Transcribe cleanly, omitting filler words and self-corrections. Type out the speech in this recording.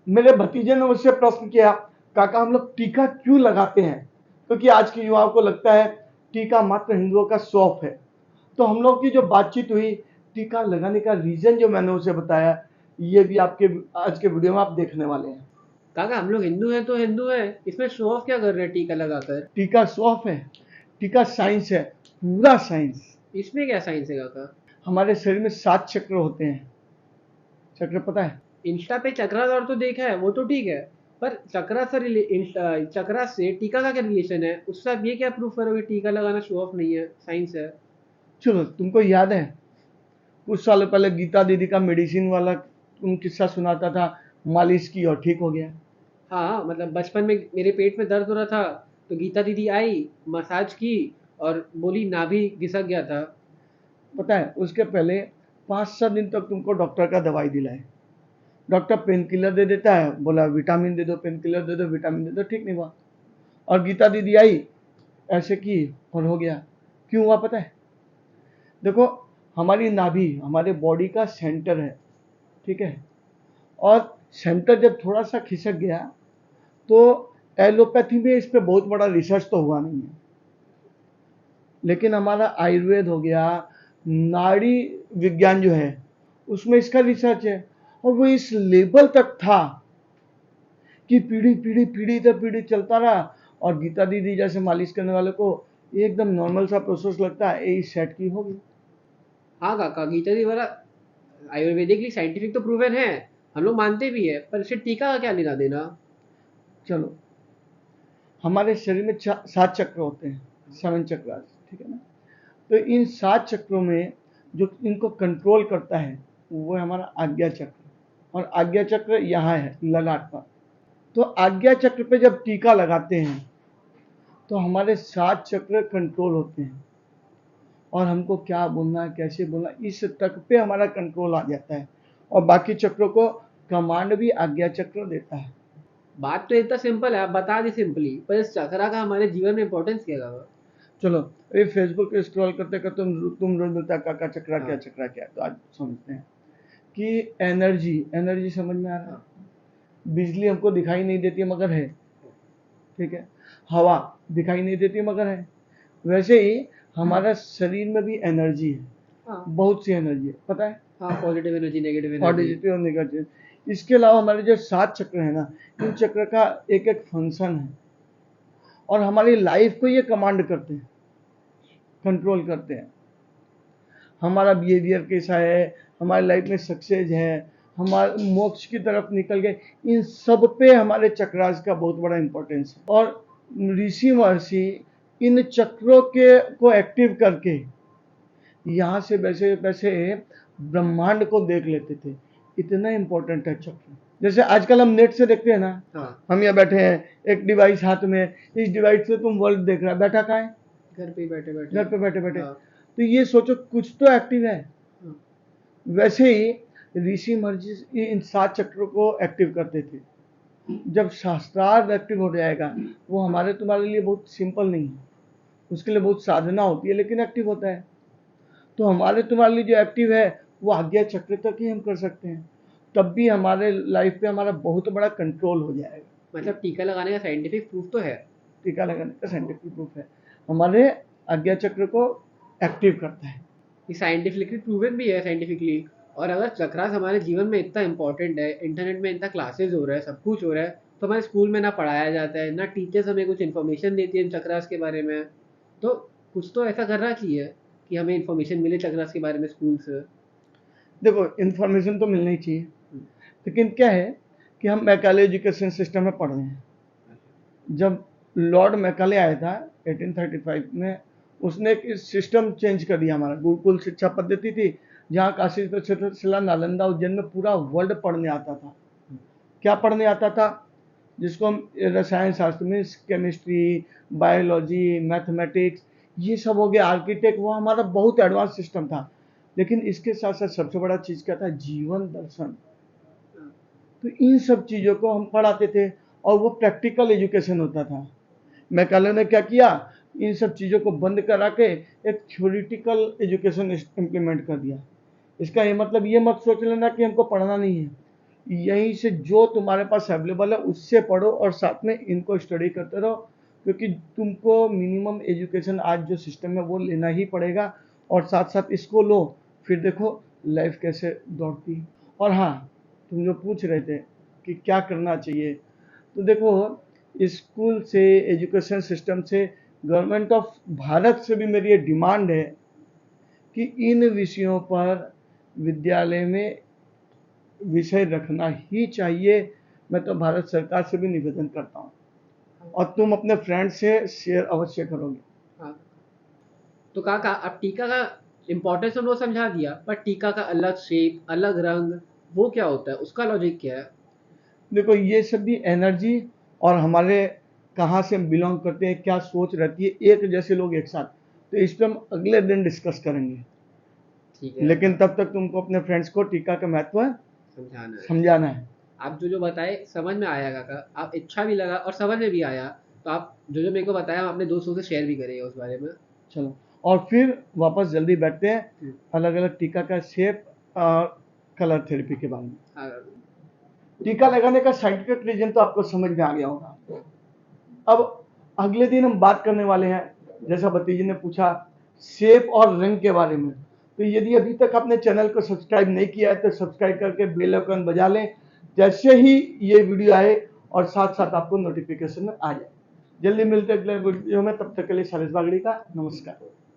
मेरे भतीजे ने मुझसे प्रश्न किया, काका हम लोग टीका क्यों लगाते हैं? क्योंकि आज के युवाओं को लगता है टीका मात्र हिंदुओं का शौक है। तो हम लोग की जो बातचीत हुई, टीका लगाने का रीजन जो मैंने उसे बताया, ये भी आपके आज के वीडियो में आप देखने वाले हैं। काका हम लोग हिंदू हैं तो हिंदू हैं, इसमें शो ऑफ क्या कर रहे हैं टीका लगाकर? टीका शौक है, टीका साइंस है, पूरा साइंस। इसमें क्या साइंस है काका? हमारे शरीर में 7 चक्र होते हैं। चक्र पता है? इंस्टा पे चक्राकार तो देखा है, वो तो ठीक है। पर चक्रा से टीका का क्या रिलेशन है? उससे आप ये क्या प्रूफ करोगे टीका लगाना शो ऑफ नहीं है, साइंस है? चलो, तुमको याद है कुछ सालों पहले गीता दीदी का मेडिसिन वाला तुम किस्सा सुनाता था, मालिश की और ठीक हो गया। हाँ, मतलब बचपन में मेरे पेट में दर्द हो रहा था, तो गीता दीदी आई, मसाज की और बोली नाभि घिसक गया था। पता है उसके पहले 5-7 दिन तक तुमको डॉक्टर का दवाई दिलाए, डॉक्टर पेन किलर दे देता है, बोला विटामिन दे दो, पेन किलर दे दो, विटामिन दे दो, ठीक नहीं हुआ। और गीता दीदी आई, ऐसे की और हो गया। क्यों हुआ पता है? देखो, हमारी नाभि हमारे बॉडी का सेंटर है, ठीक है? और सेंटर जब थोड़ा सा खिसक गया तो एलोपैथी में इस पे बहुत बड़ा रिसर्च तो हुआ नहीं है, लेकिन हमारा आयुर्वेद हो गया, नाड़ी विज्ञान जो है उसमें इसका रिसर्च है। और वो इस लेवल तक था कि पीढ़ी पीढ़ी पीढ़ी दर पीढ़ी चलता रहा। और गीता दीदी जैसे मालिश करने वाले को एकदम नॉर्मल सा प्रोसेस लगता है, यही सेट की होगी। हाँ काका, गीता दीदी वाला आयुर्वेदिकली साइंटिफिक तो प्रूवन है, हम लोग मानते भी है, पर इससे टीका का क्या लेना देना? चलो, हमारे शरीर में 7 चक्र होते हैं, 7 चक्र, ठीक है ना? तो इन 7 चक्रों में जो इनको कंट्रोल करता है वो है हमारा आज्ञा चक्र। और आज्ञा चक्र यहाँ है ललाट पर। तो आज्ञा चक्र पे जब टीका लगाते हैं तो हमारे 7 चक्र कंट्रोल होते हैं, और हमको क्या बोलना है, कैसे बोलना, इस तक पे हमारा कंट्रोल आ जाता है। और बाकी चक्रों को कमांड भी आज्ञा चक्र देता है। बात तो इतना सिंपल है, आप बता दी सिंपली, पर इस चक्रा का हमारे जीवन में इंपॉर्टेंस क्या है? चलो, ये फेसबुक पे स्क्रॉल करते करते तुम रोज मिलता है काका चक्रा क्या, हाँ चक्रा क्या। तो आज समझते हैं कि एनर्जी, एनर्जी समझ में आ रहा हाँ। है? बिजली हमको दिखाई नहीं देती मगर है, ठीक है? हवा दिखाई नहीं देती मगर है। वैसे ही हमारा शरीर में भी एनर्जी है, हाँ बहुत सी एनर्जी है, पता है? हाँ, positive energy, negative energy. Positive और नेगेटिव। इसके अलावा हमारे जो 7 चक्र है ना, इन चक्र का एक एक फंक्शन है, और हमारी लाइफ को ये कमांड करते हैं, कंट्रोल करते हैं। हमारा बिहेवियर कैसा है, हमारी लाइफ में सक्सेस है, हमारे मोक्ष की तरफ निकल गए, इन सब पे हमारे चक्रास का बहुत बड़ा इंपॉर्टेंस है। और ऋषि महर्षि इन चक्रों के को एक्टिव करके यहाँ से वैसे वैसे ब्रह्मांड को देख लेते थे। इतना इंपॉर्टेंट है चक्र। जैसे आजकल हम नेट से देखते हैं ना, हाँ, हम यहाँ बैठे हैं, एक डिवाइस हाथ में, इस डिवाइस से तुम वर्ल्ड देख रहा है, बैठा कहाँ है? घर पे ही बैठे बैठे। घर पे बैठे बैठे। हाँ तो ये सोचो कुछ तो एक्टिव है। हाँ। वैसे ही ऋषि महर्षि इन 7 चक्रों को एक्टिव करते थे। जब शास्त्रार्थ एक्टिव हो जाएगा, वो हमारे तुम्हारे लिए बहुत सिंपल नहीं है, उसके लिए बहुत साधना होती है, लेकिन एक्टिव होता है। तो हमारे तुम्हारे लिए जो एक्टिव है वो आज्ञा चक्र तक ही हम कर सकते हैं, तब भी हमारे लाइफ पे हमारा बहुत बड़ा कंट्रोल हो जाएगा। मतलब टीका लगाने का साइंटिफिक प्रूफ तो है? टीका लगाने का साइंटिफिक प्रूफ है, हमारे आज्ञा चक्र को एक्टिव करता है। ये साइंटिफिकली प्रूवन भी है, साइंटिफिकली। और अगर चक्रास हमारे जीवन में इतना इंपॉर्टेंट है, इंटरनेट में इतना क्लासेस हो रहा है, सब कुछ हो रहा है, तो हमारे स्कूल में ना पढ़ाया जाता है, ना टीचर्स हमें कुछ इन्फॉर्मेशन देती है इन चक्रास के बारे में। तो कुछ तो ऐसा करना चाहिए कि हमें इन्फॉर्मेशन मिले चक्रास के बारे में स्कूल से। देखो, इन्फॉर्मेशन तो मिलनी चाहिए, लेकिन क्या है कि हम मैकाले एजुकेशन सिस्टम में पढ़ रहे हैं। जब लॉर्ड मैकाले आया था 1835 में, उसने एक सिस्टम चेंज कर दिया। हमारा गुरुकुल शिक्षा पद्धति थी, जहाँ काशी तक्षशिला नालंदा उज्जैन में पूरा वर्ल्ड पढ़ने आता था। क्या पढ़ने आता था? जिसको हम रसायन शास्त्र में केमिस्ट्री, बायोलॉजी, मैथमेटिक्स, ये सब हो गया, आर्किटेक्ट, वो हमारा बहुत एडवांस सिस्टम था। लेकिन इसके साथ साथ सबसे बड़ा चीज़ क्या था? जीवन दर्शन। तो इन सब चीज़ों को हम पढ़ाते थे, और वो प्रैक्टिकल एजुकेशन होता था। मैकाले ने क्या किया? इन सब चीज़ों को बंद करा के एक थ्योरिटिकल एजुकेशन इम्प्लीमेंट कर दिया। इसका ये मतलब ये मत सोच लेना कि हमको पढ़ना नहीं है, यहीं से जो तुम्हारे पास अवेलेबल है उससे पढ़ो और साथ में इनको स्टडी करते रहो, क्योंकि तुमको मिनिमम एजुकेशन आज जो सिस्टम है वो लेना ही पड़ेगा, और साथ साथ इसको लो, फिर देखो लाइफ कैसे दौड़ती है। और हाँ, तुम जो पूछ रहे थे कि क्या करना चाहिए, तो देखो स्कूल से, एजुकेशन सिस्टम से, गवर्नमेंट ऑफ भारत से भी मेरी ये डिमांड है कि इन विषयों पर विद्यालय में विषय रखना ही चाहिए। मैं तो भारत सरकार से भी निवेदन करता हूँ, और तुम अपने फ्रेंड से शेयर अवश्य करोगे। हाँ। तो काका, अब टीका का इम्पोर्टेंस हमने समझा दिया, पर टीका का अलग शेप, अलग रंग, वो क्या होता है, उसका लॉजिक क्या है? देखो ये सब भी एनर्जी और हमारे कहाँ से बिलोंग करते हैं, क्या सोच रहती है एक जैसे लोग एक साथ, तो इस पर हम अगले दिन डिस्कस करेंगे। ठीक है, लेकिन तब तक तुमको अपने फ्रेंड्स को टीका का महत्व समझाना है। समझाना है। आप जो बताए समझ में आया काका, आप अच्छा भी लगा और समझ में भी आया। तो आप जो मेरे को बताया, हम अपने दोस्तों से शेयर भी करेंगे उस बारे में। चलो, और फिर वापस जल्दी बैठते हैं अलग अलग टीका का शेप और कलर थेरेपी के बारे में। हाँ, टीका लगाने का साइंटिफिक रीजन तो आपको समझ में आ गया होगा। अब अगले दिन हम बात करने वाले हैं, जैसा भतीजे ने पूछा, शेप और रंग के बारे में। तो यदि अभी तक आपने चैनल को सब्सक्राइब नहीं किया है तो सब्सक्राइब करके बेल आइकन बजा लें, जैसे ही ये वीडियो आए और साथ साथ आपको नोटिफिकेशन आ जाए। जल्दी मिलते हैं अगले वीडियो में, तब तक के लिए शैलेश बागड़ी का नमस्कार।